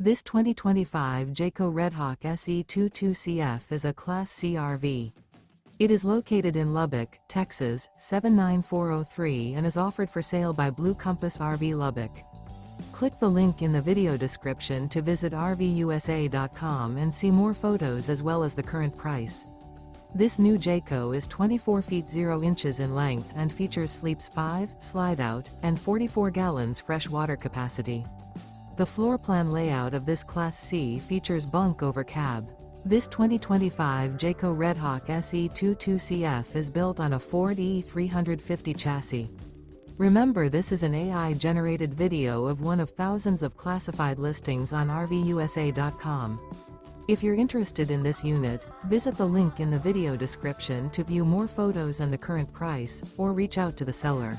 This 2025 Jayco Redhawk SE 22CF is a Class C RV. It is located in Lubbock, Texas, 79403 and is offered for sale by Blue Compass RV Lubbock. Click the link in the video description to visit RVUSA.com and see more photos as well as the current price. This new Jayco is 24 feet 0 inches in length and features sleeps 5, Slideout, and 44 gallons fresh water capacity. The floor plan layout of this Class C features Bunk Over Cab. This 2025 Jayco Redhawk SE 22CF is built on a Ford E350 chassis. Remember, this is an AI-generated video of one of thousands of classified listings on RVUSA.com. If you're interested in this unit, visit the link in the video description to view more photos and the current price, or reach out to the seller.